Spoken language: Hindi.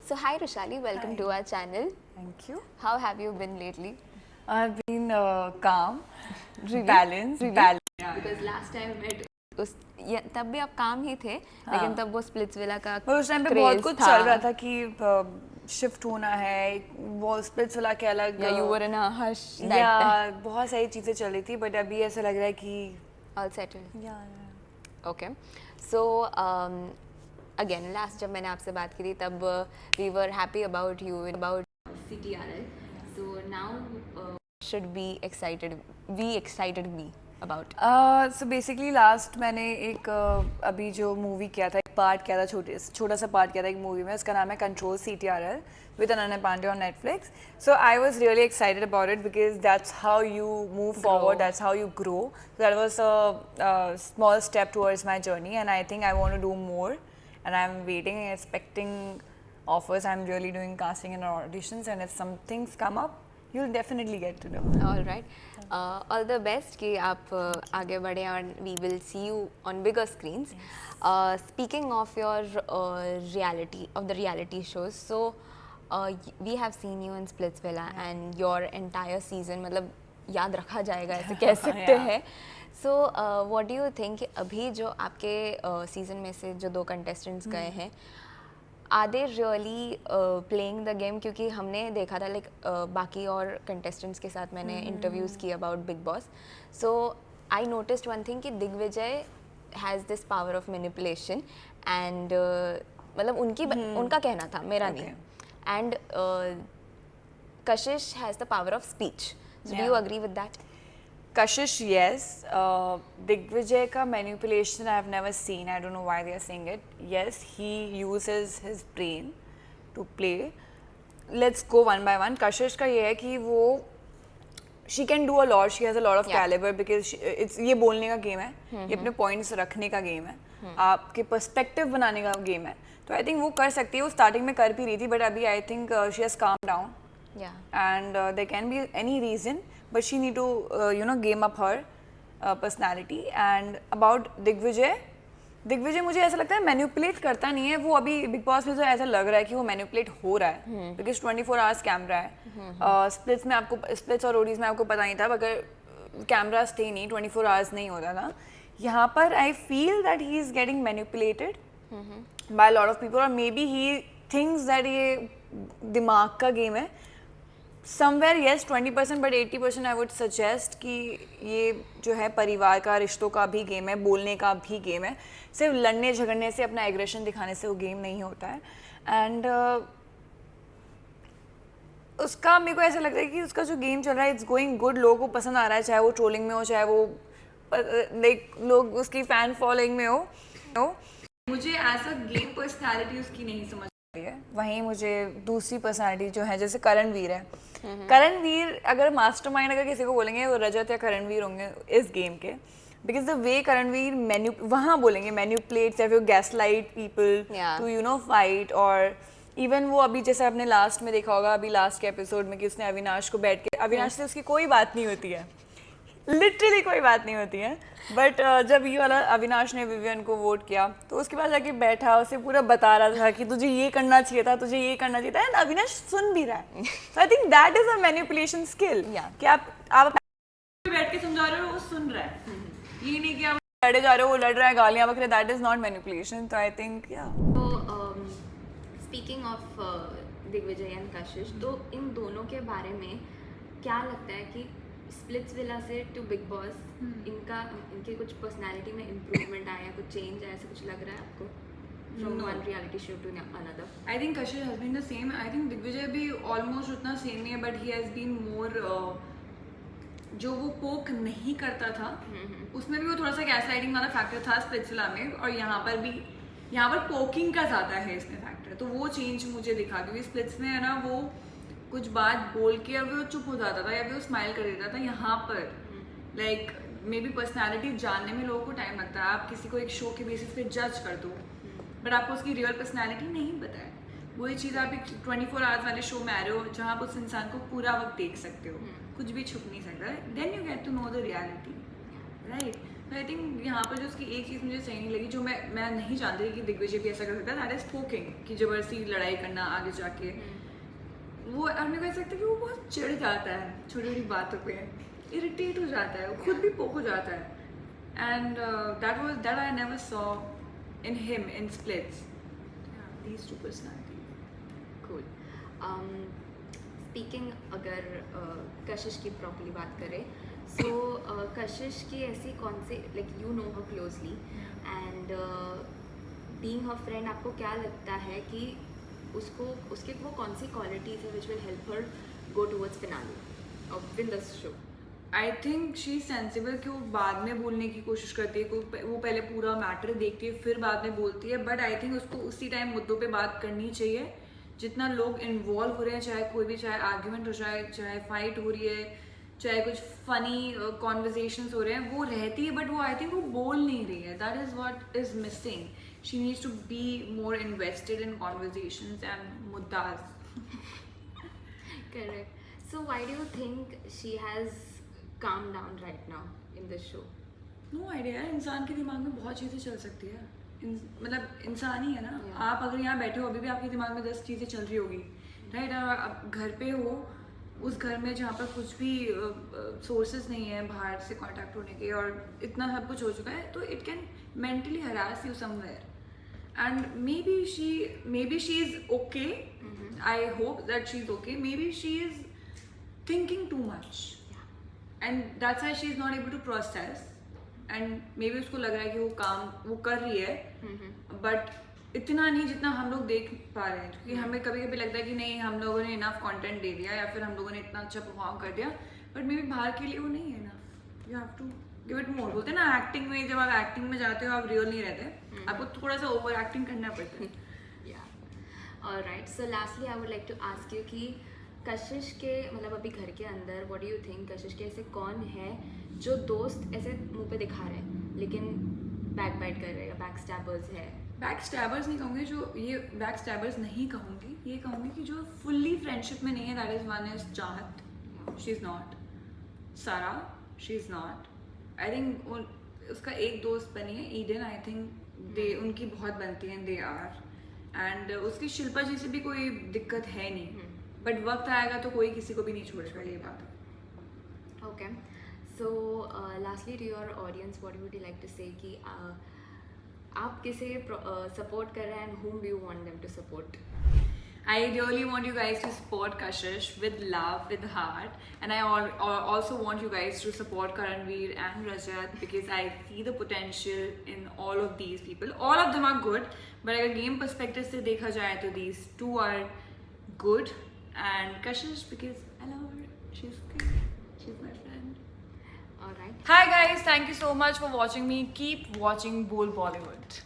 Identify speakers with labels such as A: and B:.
A: So hi Roshali, welcome to our channel.
B: Thank you.
A: How have you been lately?
B: I've been calm,
A: Really?
B: balanced,
A: Really?
B: balanced.
A: Because last time met तब भी आप काम ही थे, लेकिन तब वो स्प्लिट्सविला का
B: पर उस टाइम पे बहुत कुछ चल रहा था कि शिफ्ट होना है, वो स्प्लिट्सविला के अलग
A: या you were in a hush that
B: या
A: time.
B: बहुत सारी चीज़ें चल रही थी, बट अभी ऐसा लग रहा है कि
A: All settled.
B: या
A: Okay. So again last जब मैंने आपसे बात की थी तब we were happy about you about CTRL. So now should be excited me about.
B: So basically last मैंने एक अभी जो मूवी किया था, एक पार्ट किया था, छोटा सा पार्ट किया था एक मूवी में, उसका नाम है control CTRL with Ananya Pandey on Netflix. So I was really excited about it because that's how you move forward, that's how you grow. So that was a small step towards my journey, and I think I want to do more, and I'm waiting and expecting offers. I'm really doing casting and auditions, and if some things come up, you'll definitely get to know.
A: All right. All the best कि आप आगे बढ़े and we will see you on bigger screens. Speaking of your reality shows, so we have seen you in Splitsvilla and your entire season मतलब याद रखा जाएगा ऐसे कह सकते हैं. So what do you think अभी जो आपके सीजन में से जो 2 contestants गए हैं, are they really playing the game? क्योंकि हमने देखा था लाइक बाकी और कंटेस्टेंट्स के साथ मैंने इंटरव्यूज़ किए about Bigg Boss. So I noticed one thing कि Digvijay has this power of manipulation and मतलब उनका कहना था, मेरा नहीं. एंड Kashish has the power of speech. So do you agree with that?
B: Kashish, yes. Digvijay ka manipulation I've never seen. I don't know why they are saying it. Yes, he uses his brain to play. Let's go one by one. Kashish का ये है कि वो she can do a lot. She has a lot of caliber because it's ये बोलने का गेम है, ये अपने points रखने का गेम है, आपके perspective बनाने का गेम है. तो I think वो कर सकती है. वो starting में कर भी रही थी, but अभी I think she has calmed down.
A: Yeah.
B: And there can be any reason. But she need to game up her personality. And about Digvijay मुझे ऐसा लगता है मैनिपुलेट करता नहीं है. वो अभी बिग बॉस में तो ऐसा लग रहा है कि वो मैनिपुलेट हो रहा है बिकॉज 24 आवर्स कैमरा है. स्प्लिट्स और ओडीज में आपको पता नहीं था, अगर कैमरास थे नहीं 24 आवर्स नहीं होता था. यहाँ पर I feel that he is getting manipulated by lot of people, और maybe he thinks that ये दिमाग का गेम है. Somewhere yes 20%, but 80% I would suggest कि ये जो है परिवार का, रिश्तों का भी गेम है, बोलने का भी गेम है. सिर्फ लड़ने झगड़ने से, अपना एग्रेशन दिखाने से वो गेम नहीं होता है. एंड उसका मेरे को ऐसा लगता है कि उसका जो गेम चल रहा है इट्स गोइंग गुड. लोगों को पसंद आ रहा है, चाहे वो ट्रोलिंग में हो, चाहे वो लाइक लोग उसकी फैन फॉलोइंग में हो. मुझे एज अ गेम पर्सनैलिटी उसकी नहीं समझ है. वहीं मुझे दूसरी पर्सनालिटी जो है, जैसे करणवीर है. करणवीर अगर मास्टरमाइंड अगर किसी को बोलेंगे वो रजत या करणवीर होंगे इस गेम के, बिकॉज द वे करणवीर वहाँ बोलेंगे मैन्युपुलेट्स या फिर गैसलाइट पीपल टू फाइट. और इवन वो अभी जैसे आपने लास्ट में देखा होगा, अभी लास्ट के एपिसोड में कि उसने अविनाश को बैठ के, अविनाश से उसकी कोई बात नहीं होती है, लिटरली कोई बात नहीं होती है. बट जब ये वाला अविनाश ने विवियन को वोट किया तो उसके बाद जाके बैठा, उसे पूरा बता रहा था कि तुझे ये करना चाहिए था, तुझे ये करना चाहिए था, एंड अविनाश सुन भी रहा है. So I think that is a manipulation skill कि आप बैठ के समझा रहे हो, वो सुन रहा है. ये नहीं कि आप लड़े जा रहे हो, वो लड़ रहा है, गालियां बक रहे, दैट इज नॉट मैनिपुलेशन. तो आई थिंक या
A: स्पीकिंग ऑफ दिग्विजय एंड कशिश, तो इन दोनों के बारे में क्या लगता है कि स्प्लिट्सविला से टू बिग बॉस इनके कुछ पर्सनालिटी में इम्प्रूवमेंट आया, कुछ चेंज आया, ऐसा कुछ लग रहा है आपको from one reality show to another?
B: I think Kashish has been the same. I think Digvijay भी ऑलमोस्ट उतना सेम ही है, but he has been more, जो वो पोक नहीं करता था उसमें भी वो थोड़ा सा गैसलाइटिंग वाला फैक्टर था स्प्लिट्सविला में, और यहाँ पर पोकिंग का ज़्यादा है इसमें फैक्टर. तो वो चेंज मुझे दिखा, क्योंकि स्प्लिट्स में है ना, वो कुछ बात बोल के या फिर वो चुप हो जाता था या फिर वो स्माइल कर देता था. यहाँ पर लाइक मे बी पर्सनैलिटी जानने में लोगों को टाइम लगता है. आप किसी को एक शो के बेसिस पे जज कर दो, बट आपको उसकी रियल पर्सनैलिटी नहीं पता है. वही चीज़ आप एक 24 आवर्स वाले शो में आ रहे हो जहाँ आप उस इंसान को पूरा वक्त देख सकते हो, कुछ भी छुप नहीं सकता. Then you get to know the reality, right? I think यहाँ पर जो उसकी एक चीज़ मुझे सही नहीं लगी, जो मैं नहीं जानती थी कि दिग्विजय भी ऐसा कर सकता है, दैट इज स्पोकिंग, कि जबरदस्ती लड़ाई करना आगे जाके। वो और मेरे को ऐसा लगता है कि वो बहुत चिढ़ जाता है छोटी छोटी बातों पे, इरिटेट हो जाता है, वो खुद भी पोक हो जाता है। And that I never saw in him in splits, these two personality.
A: Cool. Speaking अगर कशिश की प्रॉपर्ली बात करें, सो कशिश की ऐसी कौन सी, like you know her closely and being her friend, आपको क्या लगता है कि उसके वो कौन सी क्वालिटीज है which will help her go towards finale और win the show?
B: I think she is sensible, कि वो बाद में बोलने की कोशिश करती है, वो पहले पूरा मैटर देखती है फिर बाद में बोलती है, बट आई थिंक उसको उसी टाइम मुद्दों पे बात करनी चाहिए जितना लोग इन्वॉल्व हो रहे हैं, चाहे कोई भी, चाहे आर्ग्यूमेंट हो जाए, चाहे फाइट हो रही है, चाहे कुछ फनी कॉन्वर्जेशंस हो रहे हैं, वो रहती है, बट वो आई थिंक वो बोल नहीं रही है, that is what is missing. She needs to be more invested in conversations and मुद्दाज।
A: Correct. So why do you think she has calmed down right now in the show?
B: No idea, इंसान के दिमाग में बहुत चीज़ें चल सकती है, मतलब इंसान ही है ना।
A: Yeah.
B: आप अगर यहाँ बैठे हो अभी भी आपके दिमाग में 10 चीज़ें चल रही होगी, राइट। आप घर पे हो, उस घर में जहाँ पर कुछ भी सोर्सेज नहीं है बाहर से कांटेक्ट होने के, और इतना सब कुछ हो चुका है, तो it can mentally harass you somewhere, and maybe she is okay, I hope that she is okay, maybe she is thinking too much and that's why she is not able to process, and maybe उसको लग रहा है कि वो काम वो कर रही है, बट इतना नहीं जितना हम लोग देख पा रहे हैं, क्योंकि हमें कभी कभी लगता है कि नहीं, हम लोगों ने इनफ कंटेंट दे दिया, या फिर हम लोगों ने इतना अच्छा परफॉर्म कर दिया, बट मे बी बाहर के लिए वो नहीं है ना, you have to give it more. बोलते हैं ना, एक्टिंग में जब आप एक्टिंग में जाते हो आप रियल नहीं रहते, आपको थोड़ा सा ओवर एक्टिंग करना पड़ता है।
A: Alright, so lastly I would like to ask you कि कशिश के मतलब अभी घर के अंदर व्हाट डू यू थिंक, कशिश के ऐसे कौन है जो दोस्त ऐसे मुंह पे दिखा रहे हैं लेकिन बैक बाइट कर रहे हैं, बैक स्टैबर्स है?
B: बैक स्टैबर्स नहीं कहूँगी, जो ये बैक स्टैबर्स नहीं कहूँगी, ये कहूँगी कि जो फुल्ली फ्रेंडशिप में नहीं है, दैट इज वन इज चाहत, शी इज़ नॉट, सारा, she is not, I think उसका एक दोस्त बनी है ईडन, आई थिंक दे उनकी बहुत बनती हैं, दे आर, एंड उसकी शिल्पा जी से भी कोई दिक्कत है नहीं, बट वक्त आएगा तो कोई किसी को भी नहीं छोड़ेगा, ये बात।
A: Okay, so lastly to your audience what would you like to say कि आप किसे सपोर्ट कर रहे हैं and whom do you want them to support?
B: I really want you guys to support Kashish with love, with heart, and I also want you guys to support Karanveer and Rajat, because I see the potential in all of these people. All of them are good, but अगर game perspective से देखा जाए तो these two are good, and Kashish because I love her, she's good, she's my friend.
A: Alright.
B: Hi guys, thank you so much for watching me. Keep watching Bol Bollywood.